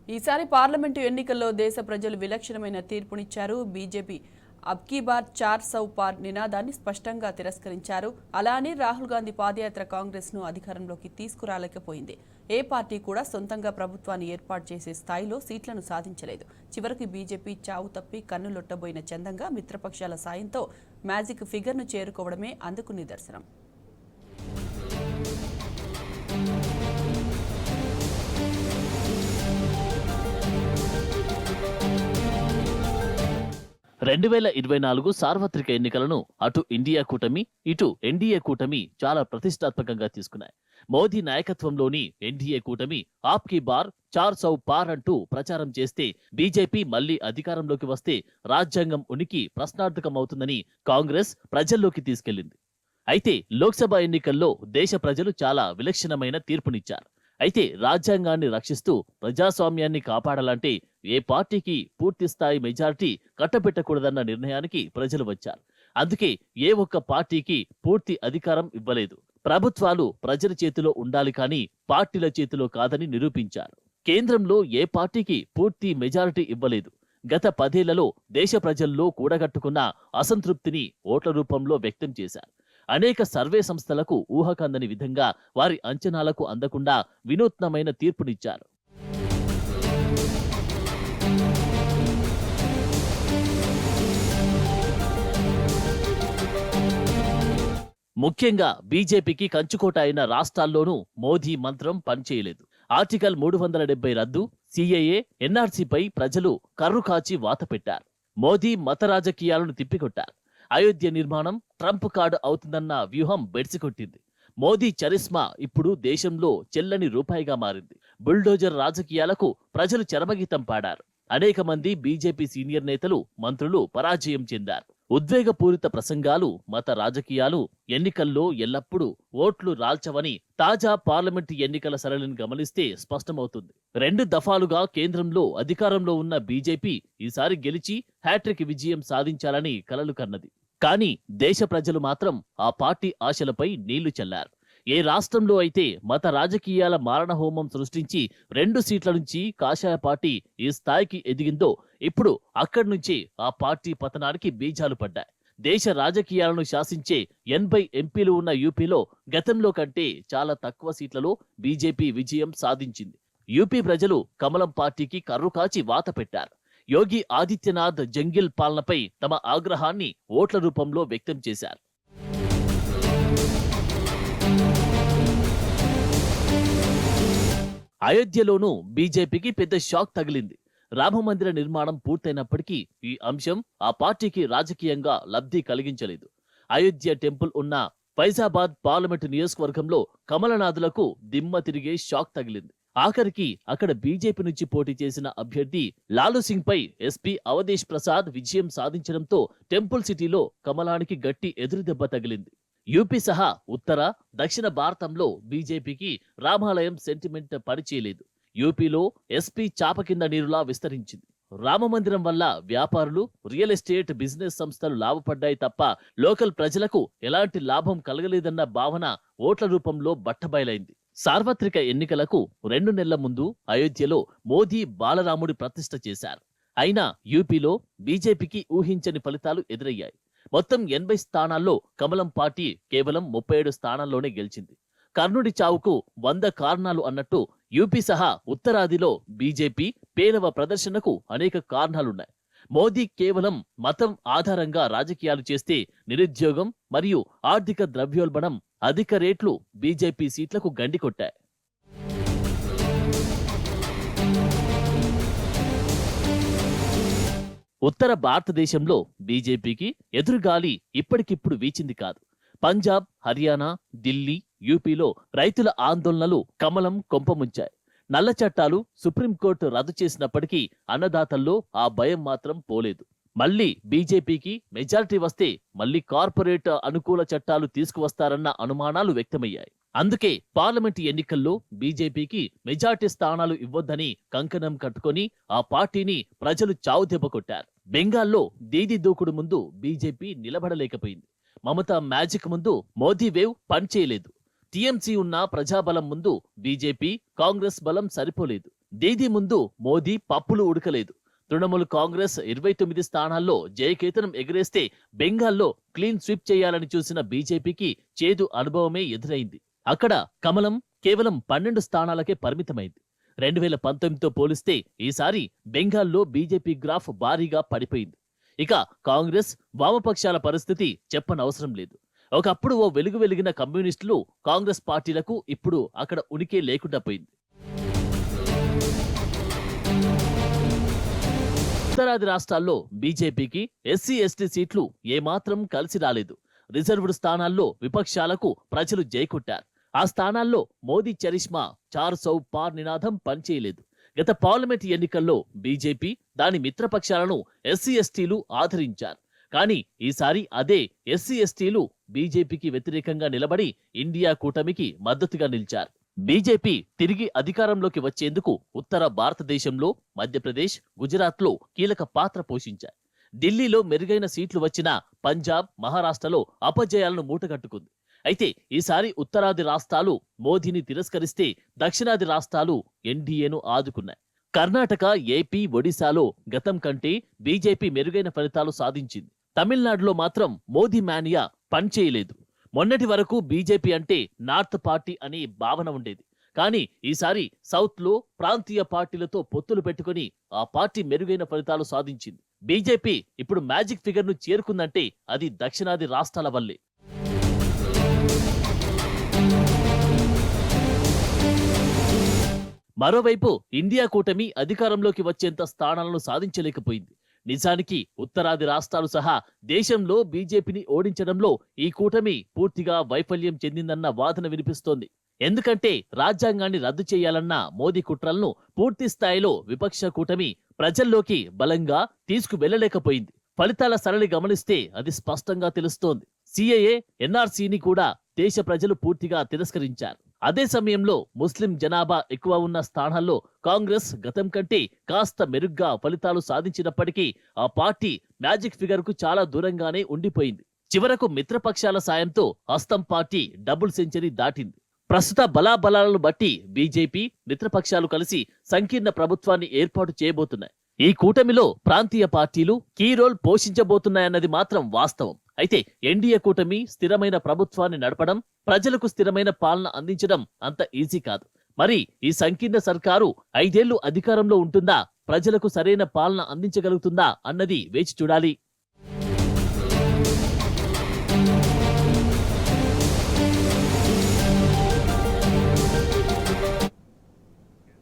ఈసారి పార్లమెంటు ఎన్నికల్లో దేశ ప్రజలు విలక్షణమైన తీర్పునిచ్చారు. బీజేపీ అబ్కీ బార్ 400 పార్ నినాదాన్ని స్పష్టంగా తిరస్కరించారు. అలానే రాహుల్ గాంధీ పాదయాత్ర కాంగ్రెస్ను అధికారంలోకి తీసుకురాలేకపోయింది. ఏ పార్టీ కూడా సొంతంగా ప్రభుత్వాన్ని ఏర్పాటు చేసే స్థాయిలో సీట్లను సాధించలేదు. చివరికి బీజేపీ చావు తప్పి కన్నులొట్టబోయిన చందంగా మిత్రపక్షాల సాయంతో మ్యాజిక్ ఫిగర్ను చేరుకోవడమే అందుకు నిదర్శనం. 2024 సార్వత్రిక ఎన్నికలను అటు ఇండియా కూటమి ఇటు ఎన్డీఏ కూటమి చాలా ప్రతిష్టాత్మకంగా తీసుకున్నాయి. మోదీ నాయకత్వంలోని ఎన్డీఏ కూటమి ఆప్కీ బార్ 400 పార్ అంటూ ప్రచారం చేస్తే, బీజేపీ మళ్లీ అధికారంలోకి వస్తే రాజ్యాంగం ఉనికి ప్రశ్నార్థకమవుతుందని కాంగ్రెస్ ప్రజల్లోకి తీసుకెళ్లింది. అయితే లోక్సభ ఎన్నికల్లో దేశ ప్రజలు చాలా విలక్షణమైన తీర్పునిచ్చారు. అయితే రాజ్యాంగాన్ని రక్షిస్తూ ప్రజాస్వామ్యాన్ని కాపాడాలంటే ఏ పార్టీకి పూర్తిస్థాయి మెజారిటీ కట్టబెట్టకూడదన్న నిర్ణయానికి ప్రజలు వచ్చారు. అందుకే ఏ ఒక్క పార్టీకి పూర్తి అధికారం ఇవ్వలేదు. ప్రభుత్వాలు ప్రజల చేతిలో ఉండాలి కానీ పార్టీల చేతిలో కాదని నిరూపించారు. కేంద్రంలో ఏ పార్టీకి పూర్తి మెజారిటీ ఇవ్వలేదు. గత 10 ఏళ్లలో దేశ ప్రజల్లో కూడగట్టుకున్న అసంతృప్తిని ఓట్ల రూపంలో వ్యక్తం చేశారు. అనేక సర్వే సంస్థలకు ఊహకందని విధంగా వారి అంచనాలకు అందకుండా వినూత్నమైన తీర్పునిచ్చారు. ముఖ్యంగా బీజేపీకి కంచుకోట అయిన రాష్ట్రాల్లోనూ మోదీ మంత్రం పనిచేయలేదు. ఆర్టికల్ 370 రద్దు, సీఏఏ, ఎన్ఆర్సీపై ప్రజలు కర్రు కాచి వాత పెట్టారు. మోదీ మత రాజకీయాలను తిప్పికొట్టారు. అయోధ్య నిర్మాణం ట్రంప్ కార్డు అవుతుందన్న వ్యూహం బెడిసికొట్టింది. మోదీ చరిస్మా ఇప్పుడు దేశంలో చెల్లని రూపాయిగా మారింది. బుల్డోజర్ రాజకీయాలకు ప్రజలు చరమగీతం పాడారు. అనేక మంది బీజేపీ సీనియర్ నేతలు, మంత్రులు పరాజయం చెందారు. ఉద్వేగపూరిత ప్రసంగాలు, మత రాజకీయాలు ఎన్నికల్లో ఎల్లప్పుడూ ఓట్లు రాల్చవని తాజా పార్లమెంటు ఎన్నికల సరళిని గమనిస్తే స్పష్టమవుతుంది. 2 దఫాలుగా కేంద్రంలో అధికారంలో ఉన్న బీజేపీ ఈసారి గెలిచి హ్యాట్రిక్ విజయం సాధించాలని కలలు కన్నది. కానీ దేశ ప్రజలు మాత్రం ఆ పార్టీ ఆశలపై నీళ్లు చల్లారు. ఏ రాష్ట్రంలో అయితే మత రాజకీయాల మారణహోమం సృష్టించి 2 సీట్ల నుంచి కాషాయ పార్టీ ఈ స్థాయికి ఎదిగిందో, ఇప్పుడు అక్కడి నుంచి ఆ పార్టీ పతనానికి బీజాలు పడ్డాయి. దేశ రాజకీయాలను శాసించే 80 ఎంపీలు ఉన్న యూపీలో గతంలో కంటే చాలా తక్కువ సీట్లలో బీజేపీ విజయం సాధించింది. యూపీ ప్రజలు కమలం పార్టీకి కర్రు కాచి వాత పెట్టారు. యోగి ఆదిత్యనాథ్ జంగిల్ పాలనపై తమ ఆగ్రహాన్ని ఓట్ల రూపంలో వ్యక్తం చేశారు. అయోధ్యలోనూ బీజేపీకి పెద్ద షాక్ తగిలింది. రామమందిర నిర్మాణం పూర్తయినప్పటికీ ఈ అంశం ఆ పార్టీకి రాజకీయంగా లబ్ధి కలిగించలేదు. అయోధ్య టెంపుల్ ఉన్న ఫైజాబాద్ పార్లమెంటు నియోజకవర్గంలో కమలనాథులకు దిమ్మ తిరిగే షాక్ తగిలింది. ఆఖరికి అక్కడ బీజేపీ నుంచి పోటీ చేసిన అభ్యర్థి లాలూ సింగ్ పై ఎస్పీ అవధేష్ ప్రసాద్ విజయం సాధించడంతో టెంపుల్ సిటీలో కమలానికి గట్టి ఎదురుదెబ్బ తగిలింది. యూపీ సహా ఉత్తర, దక్షిణ భారతంలో బీజేపీకి రామాలయం సెంటిమెంట్ పనిచేయలేదు. యూపీలో ఎస్పీ చాప కింద నీరులా విస్తరించింది. రామమందిరం వల్ల వ్యాపారులు, రియల్ ఎస్టేట్ బిజినెస్ సంస్థలు లాభపడ్డాయి తప్ప లోకల్ ప్రజలకు ఎలాంటి లాభం కలగలేదన్న భావన ఓట్ల రూపంలో బట్టబయలైంది. సార్వత్రిక ఎన్నికలకు 2 నెలల ముందు అయోధ్యలో మోదీ బాలరాముడి ప్రతిష్ఠ చేశారు. అయినా యూపీలో బీజేపీకి ఊహించని ఫలితాలు ఎదురయ్యాయి. మొత్తం 80 స్థానాల్లో కమలం పార్టీ కేవలం 37 స్థానాల్లోనే గెలిచింది. కర్ణుడి చావుకు 100 కారణాలు అన్నట్టు యూపీ సహా ఉత్తరాదిలో బీజేపీ పేలవ ప్రదర్శనకు అనేక కారణాలున్నాయి. మోదీ కేవలం మతం ఆధారంగా రాజకీయాలు చేస్తే నిరుద్యోగం మరియు ఆర్థిక ద్రవ్యోల్బణం అధిక రేట్లు బీజేపీ సీట్లకు గండికొట్టాయి. ఉత్తర భారతదేశంలో బీజేపీకి ఎదురుగాలి ఇప్పటికిప్పుడు వీచింది కాదు. పంజాబ్, హర్యానా, ఢిల్లీ, యూపీలో రైతుల ఆందోళనలు కమలం కొంపముంచాయి. నల్ల చట్టాలు సుప్రీంకోర్టు రద్దు చేసినప్పటికీ అన్నదాతల్లో ఆ భయం మాత్రం పోలేదు. మళ్లీ బీజేపీకి మెజారిటీ వస్తే మళ్లీ కార్పొరేట్ అనుకూల చట్టాలు తీసుకువస్తారన్న అనుమానాలు వ్యక్తమయ్యాయి. అందుకే పార్లమెంటు ఎన్నికల్లో బీజేపీకి మెజార్టీ స్థానాలు ఇవ్వొద్దని కంకణం కట్టుకొని ఆ పార్టీని ప్రజలు చావుదెబ్బ కొట్టారు. బెంగాల్లో దీదీ దూకుడు ముందు బీజేపీ నిలబడలేకపోయింది. మమతా మ్యాజిక్ ముందు మోదీ వేవ్ పనిచేయలేదు. టీఎంసీ ఉన్న ప్రజాబలం ముందు బీజేపీ కాంగ్రెస్ బలం సరిపోలేదు. దీది ముందు మోదీ పప్పులు ఉడకలేదు. తృణమూల్ కాంగ్రెస్ 29 స్థానాల్లో జయకేతనం ఎగరేస్తే బెంగాల్లో క్లీన్ స్వీప్ చేయాలని చూసిన బీజేపీకి చేదు అనుభవమే ఎదురైంది. అక్కడ కమలం కేవలం 12 స్థానాలకే పరిమితమైంది. 2019తో పోలిస్తే ఈసారి బెంగాల్లో బీజేపీ గ్రాఫ్ భారీగా పడిపోయింది. ఇక కాంగ్రెస్ వామపక్షాల పరిస్థితి చెప్పనవసరం లేదు. ఒకప్పుడు ఓ వెలిగిన కమ్యూనిస్టులు కాంగ్రెస్ పార్టీలకు ఇప్పుడు అక్కడ ఉనికి లేకుండా పోయింది. ఉత్తరాది రాష్ట్రాల్లో బీజేపీకి ఎస్సీ ఎస్టీ సీట్లు ఏమాత్రం కలిసి రాలేదు. రిజర్వ్డ్ స్థానాల్లో విపక్షాలకు ప్రజలు జైకొట్టారు. ఆ స్థానాల్లో మోదీ చరిష్మా 400 పార్ నినాదం పనిచేయలేదు. గత పార్లమెంట్ ఎన్నికల్లో బీజేపీ దాని మిత్రపక్షాలను ఎస్సీ ఎస్టీలు ఆదరించారు. కానీ ఈసారి అదే ఎస్సీ ఎస్టీలు బీజేపీకి వ్యతిరేకంగా నిలబడి ఇండియా కూటమికి మద్దతుగా నిలిచారు. బీజేపీ తిరిగి అధికారంలోకి వచ్చేందుకు ఉత్తర భారతదేశంలో మధ్యప్రదేశ్, గుజరాత్లో కీలక పాత్ర పోషించాయి. ఢిల్లీలో మెరుగైన సీట్లు వచ్చినా పంజాబ్, మహారాష్ట్రలో అపజయాలను మూటగట్టుకుంది. అయితే ఈసారి ఉత్తరాది రాష్ట్రాలు మోదీని తిరస్కరిస్తే దక్షిణాది రాష్ట్రాలు ఎన్డీఏను ఆదుకున్నాయి. కర్ణాటక, ఏపీ, ఒడిశాలో గతం కంటే బీజేపీ మెరుగైన ఫలితాలు సాధించింది. తమిళనాడులో మాత్రం మోదీ మానియా పనిచేయలేదు. మొన్నటి వరకు బీజేపీ అంటే నార్త్ పార్టీ అనే భావన ఉండేది. కానీ ఈసారి సౌత్ లో ప్రాంతీయ పార్టీలతో పొత్తులు పెట్టుకుని ఆ పార్టీ మెరుగైన ఫలితాలు సాధించింది. బీజేపీ ఇప్పుడు మ్యాజిక్ ఫిగర్ ను చేరుకుందంటే అది దక్షిణాది రాష్ట్రాల వల్లే. మరోవైపు ఇండియా కూటమి అధికారంలోకి వచ్చేంత స్థానాలను సాధించలేకపోయింది. నిజానికి ఉత్తరాది రాష్ట్రాలు సహా దేశంలో బీజేపీని ఓడించడంలో ఈ కూటమి పూర్తిగా వైఫల్యం చెందిందన్న వాదన వినిపిస్తోంది. ఎందుకంటే రాజ్యాంగాన్ని రద్దు చేయాలన్న మోదీ కుట్రలను పూర్తి స్థాయిలో విపక్ష కూటమి ప్రజల్లోకి బలంగా తీసుకువెళ్లలేకపోయింది. ఫలితాల సరళి గమనిస్తే అది స్పష్టంగా తెలుస్తోంది. సిఏఏ, ఎన్ఆర్సీని కూడా దేశ ప్రజలు పూర్తిగా తిరస్కరించారు. అదే సమయంలో ముస్లిం జనాభా ఎక్కువ ఉన్న స్థానాల్లో కాంగ్రెస్ గతం కంటే కాస్త మెరుగ్గా ఫలితాలు సాధించినప్పటికీ ఆ పార్టీ మ్యాజిక్ ఫిగర్ కు చాలా దూరంగానే ఉండిపోయింది. చివరకు మిత్రపక్షాల సాయంతో హస్తం పార్టీ డబుల్ సెంచరీ దాటింది. ప్రస్తుత బలాబలాలను బట్టి బీజేపీ, మిత్రపక్షాలు కలిసి సంకీర్ణ ప్రభుత్వాన్ని ఏర్పాటు చేయబోతున్నాయి. ఈ కూటమిలో ప్రాంతీయ పార్టీలు కీ రోల్ పోషించబోతున్నాయన్నది మాత్రం వాస్తవం. అయితే ఎన్డీఏ కూటమి స్థిరమైన ప్రభుత్వాన్ని నడపడం, ప్రజలకు స్థిరమైన పాలన అందించడం అంత ఈజీ కాదు. మరి ఈ సంకీర్ణ సర్కారు 5 ఏళ్లు అధికారంలో ఉంటుందా, ప్రజలకు సరైన పాలన అందించగలుగుతుందా అన్నది వేచి చూడాలి.